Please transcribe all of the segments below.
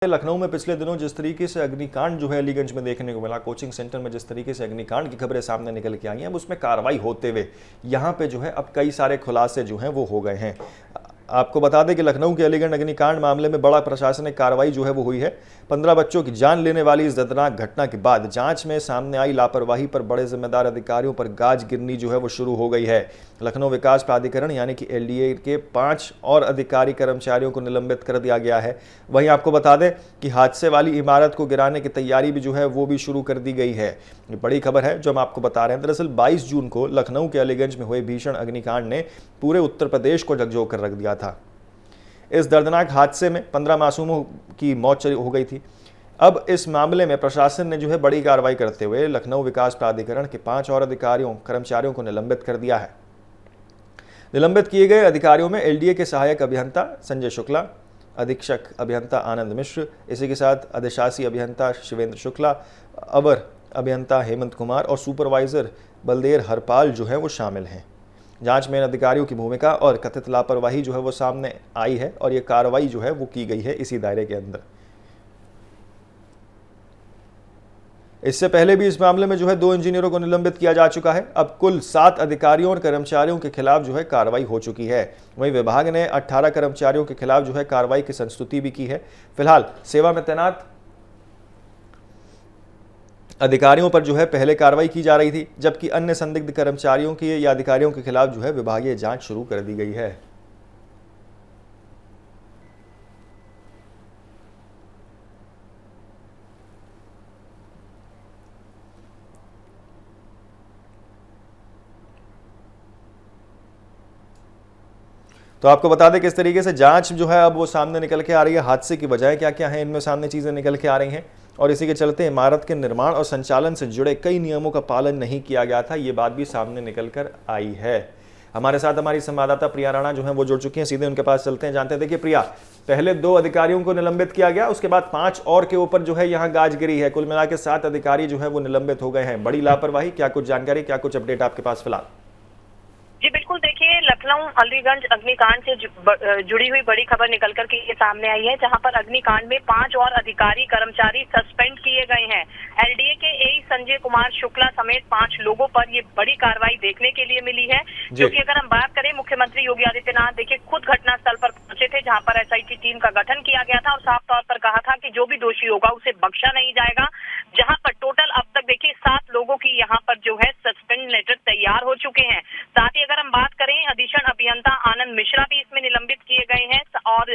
लखनऊ में पिछले दिनों जिस तरीके से अग्निकांड जो है अलीगंज में देखने को मिला, कोचिंग सेंटर में जिस तरीके से अग्निकांड की खबरें सामने निकल के आई हैं, अब उसमें कार्रवाई होते हुए यहाँ पे जो है अब कई सारे खुलासे जो हैं वो हो गए हैं। आपको बता दें कि लखनऊ के अलीगंज अग्निकांड मामले में बड़ा प्रशासनिक कार्रवाई जो है वो हुई है। 15 बच्चों की जान लेने वाली इस दर्दनाक घटना के बाद जांच में सामने आई लापरवाही पर बड़े जिम्मेदार अधिकारियों पर गाज गिरनी जो है वो शुरू हो गई है। लखनऊ विकास प्राधिकरण यानी कि एलडीए के 5 और अधिकारी कर्मचारियों को निलंबित कर दिया गया है। वहीं आपको बता दें कि हादसे वाली इमारत को गिराने की तैयारी भी जो है वो भी शुरू कर दी गई है। ये बड़ी खबर है जो हम आपको बता रहे हैं। दरअसल 22 जून को लखनऊ के अलीगंज में हुए भीषण अग्निकांड ने पूरे उत्तर प्रदेश को झकझोर कर रख दिया था। इस दर्दनाक हादसे में 15 मासूमों की मौत हो गई थी। अब इस मामले में प्रशासन ने जो है बड़ी कार्रवाई करते हुए लखनऊ विकास प्राधिकरण के 5 और कर्मचारियों को निलंबित कर दिया है। निलंबित किए गए अधिकारियों में एलडीए के सहायक अभियंता संजय शुक्ला, अधीक्षक अभियंता आनंद मिश्र, इसी के साथ अधिशासी अभियंता शिवेंद्र शुक्ला, अवर अभियंता हेमंत कुमार और सुपरवाइजर बलदेव हरपाल जो है वो शामिल हैं। जांच में इन अधिकारियों की भूमिका और कथित लापरवाही जो है वो सामने आई है और ये कार्रवाई जो है वो की गई है इसी दायरे के अंदर। इससे पहले भी इस मामले में जो है 2 इंजीनियरों को निलंबित किया जा चुका है। अब कुल 7 अधिकारियों और कर्मचारियों के खिलाफ जो है कार्रवाई हो चुकी है। वहीं विभाग ने 18 कर्मचारियों के खिलाफ जो है कार्रवाई की संस्तुति भी की है। फिलहाल सेवा में तैनात अधिकारियों पर जो है पहले कार्रवाई की जा रही थी, जबकि अन्य संदिग्ध कर्मचारियों की या अधिकारियों के खिलाफ जो है विभागीय जांच शुरू कर दी गई है। तो आपको बता दें किस तरीके से जांच जो है अब वो सामने निकल के आ रही है। हादसे की वजह क्या क्या है, इनमें सामने चीजें निकल के आ रही हैं और इसी के चलते इमारत के निर्माण और संचालन से जुड़े कई नियमों का पालन नहीं किया गया था, ये बात भी सामने निकल कर आई है। हमारे साथ हमारी संवाददाता प्रिया राणा जो है वो जुड़ चुकी हैं, सीधे उनके पास चलते हैं, जानते हैं। देखिए प्रिया, पहले 2 अधिकारियों को निलंबित किया गया, उसके बाद 5 और के ऊपर जो है यहाँ गाज गिरी है। कुल मिला के 7 अधिकारी जो है वो निलंबित हो गए हैं। बड़ी लापरवाही, क्या कुछ जानकारी, क्या कुछ अपडेट आपके पास फिलहाल? जी बिल्कुल, देखिए लखनऊ अलीगंज अग्निकांड से जुड़ी हुई बड़ी खबर निकल कर के ये सामने आई है, जहां पर अग्निकांड में 5 और अधिकारी कर्मचारी सस्पेंड किए गए हैं। एलडीए के एई संजय कुमार शुक्ला समेत 5 लोगों पर ये बड़ी कार्रवाई देखने के लिए मिली है। क्योंकि अगर हम बात करें, मुख्यमंत्री योगी आदित्यनाथ देखिए खुद घटनास्थल पर पहुंचे थे, जहां पर एसआईटी टीम का गठन किया गया था और साफ तौर पर कहा था कि जो भी दोषी होगा उसे बख्शा नहीं जाएगा। जहां पर टोटल अब तक देखिए 7 लोगों की यहाँ पर जो है सस्पेंड लेटर तैयार हो चुके हैं। साथ ही अगर हम बात करें, अधीक्षण अभियंता आनंद मिश्रा भी इसमें निलंबित किए गए हैं और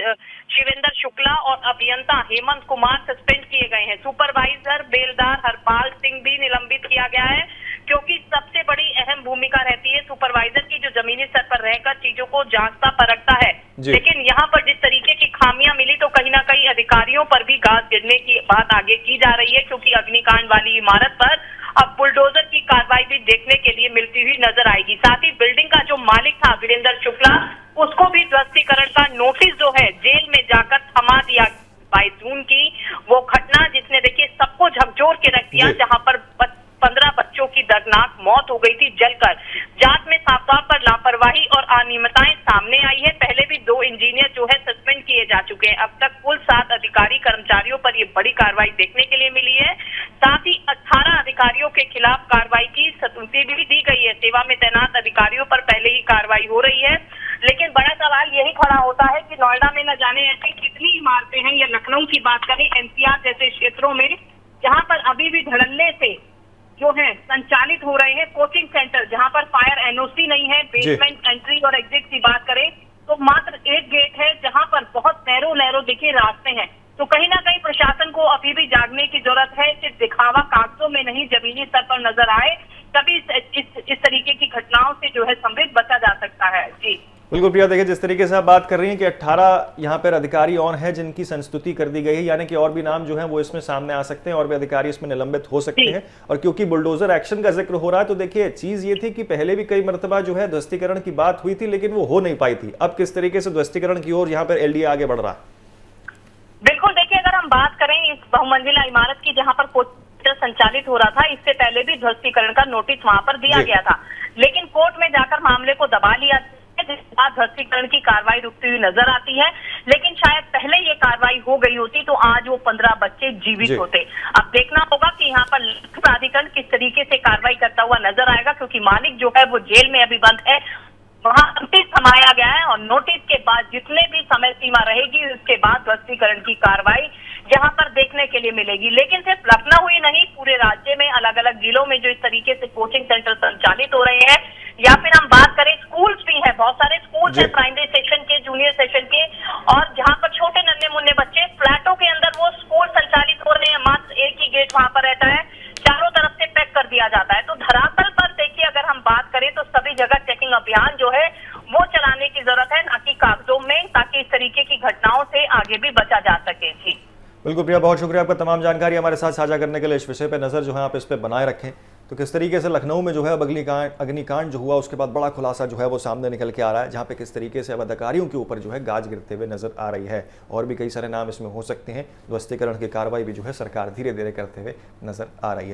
शिवेंद्र शुक्ला और अभियंता हेमंत कुमार सस्पेंड किए गए हैं। सुपरवाइजर बेलदार हरपाल सिंह भी निलंबित किया गया है, क्योंकि सबसे बड़ी अहम भूमिका रहती है सुपरवाइजर की, जो जमीनी स्तर पर रहकर चीजों को जांचता परखता है। लेकिन यहाँ पर जिस तरीके की खामियां मिली, तो कहीं ना कहीं अधिकारियों पर भी गाज गिरने की बात आगे की जा रही है, क्योंकि अग्निकांड वाली इमारत पर अब बुलडोजर की कार्रवाई भी देखने के लिए मिलती हुई नजर आएगी। साथ ही बिल्डिंग का जो मालिक था वीरेंद्र शुक्ला, उसको भी ध्वस्तीकरण का नोटिस जो है जेल में जाकर थमा दिया। 22 जून की वो घटना जिसने देखिए सबको झकझोर के रख दिया, जहां पर 15 बच्चों की दर्दनाक मौत हो गई थी जलकर। जांच में साफ तौर पर लापरवाही और अनियमितताएं सामने आई है। पहले भी 2 इंजीनियर जो है सस्पेंड किए जा चुके हैं। अब तक कुल 7 अधिकारी कर्मचारियों पर ये बड़ी कार्रवाई देखने के लिए मिली है। साथ ही 18 अधिकारियों के खिलाफ कार्रवाई की संस्तुति भी दी गई है। सेवा में तैनात अधिकारियों पर पहले ही कार्रवाई हो रही है, लेकिन बड़ा सवाल यही खड़ा होता है कि नोएडा में न जाने ऐसी कितनी इमारतें हैं, या लखनऊ की बात करें एनसीआर जैसे क्षेत्रों में, जहां पर अभी भी धड़ल्ले से जो है संचालित हो रहे हैं कोचिंग सेंटर, जहां पर फायर एनओसी नहीं है। बेसमेंट एंट्री और एग्जिट की बात करें तो मात्र एक गेट है, जहां पर बहुत नैरो देखिए रास्ते हैं। तो कहीं ना कहीं प्रशासन को अभी भी जागने की जरूरत है। सिर्फ दिखावा कागजों में नहीं, जमीनी स्तर पर नजर आए, तभी इस तरीके की घटनाओं से जो है समृद्ध बचा जा सकता है। जी बिल्कुल प्रिया, देखिए जिस तरीके से आप बात कर रही हैं कि 18 यहाँ पर अधिकारी और हैं जिनकी संस्तुति कर दी गई है, यानी कि और भी नाम जो हैं वो इसमें सामने आ सकते हैं और भी अधिकारी इसमें निलंबित हो सकते हैं। और क्योंकि बुलडोजर एक्शन का जिक्र हो रहा है, तो देखिए चीज ये थी कि पहले भी कई मरतबा जो है ध्वस्तीकरण की बात हुई थी, लेकिन वो हो नहीं पाई थी। अब किस तरीके से ध्वस्तीकरण की ओर यहाँ पर एलडीए आगे बढ़ रहा है? बिल्कुल, देखिए अगर हम बात करें इस बहुमंजिला इमारत की जहां पर कोचिंग संचालित हो रहा था, इससे पहले भी ध्वस्तीकरण का नोटिस वहां पर दिया गया था, लेकिन कोर्ट में जाकर मामले को दबा लिया जिसके बाद ध्वस्तीकरण की कार्रवाई रुकती हुई नजर आती है। लेकिन शायद पहले ये कार्रवाई हो गई होती तो आज वो 15 बच्चे जीवित होते। अब देखना होगा कि यहाँ पर प्राधिकरण किस तरीके से कार्रवाई करता हुआ नजर आएगा, क्योंकि मालिक जो है वो जेल में अभी बंद है। वहां नोटिस थमाया गया है और नोटिस के बाद जितने भी समय सीमा रहेगी उसके बाद ध्वस्तीकरण की कार्रवाई यहाँ पर देखने के लिए मिलेगी। लेकिन सिर्फ लखनऊ ही नहीं, पूरे राज्य में अलग अलग जिलों में जो इस तरीके से कोचिंग सेंटर संचालित हो रहे हैं, या फिर हम बात करें स्कूल्स भी हैं, बहुत सारे स्कूल्स हैं प्राइमरी सेक्शन के, जूनियर सेक्शन के, और जहाँ पर छोटे नन्हे मुन्ने बच्चे फ्लैटों के अंदर वो स्कूल संचालित हो रहे हैं। मात्र एक ही गेट वहां पर रहता है, चारों तरफ से पैक कर दिया जाता है। तो धरातल पर देखिए अगर हम बात करें तो सभी जगह चेकिंग अभियान जो है वो चलाने की जरूरत है, ना कि कागजों में, ताकि इस तरीके की घटनाओं से आगे भी बचा जा सके। जी बिल्कुल प्रिया, बहुत शुक्रिया आपका तमाम जानकारी हमारे साथ साझा करने के लिए। इस विषय पर नज़र जो है आप इस पर बनाए रखें तो किस तरीके से लखनऊ में जो है अब अग्निकांड जो हुआ उसके बाद बड़ा खुलासा जो है वो सामने निकल के आ रहा है, जहाँ पे किस तरीके से अब अधिकारियों के ऊपर जो है गाज गिरते हुए नजर आ रही है। और भी कई सारे नाम इसमें हो सकते हैं। ध्वस्तीकरण की कार्रवाई भी जो है सरकार धीरे धीरे करते हुए नजर आ रही है।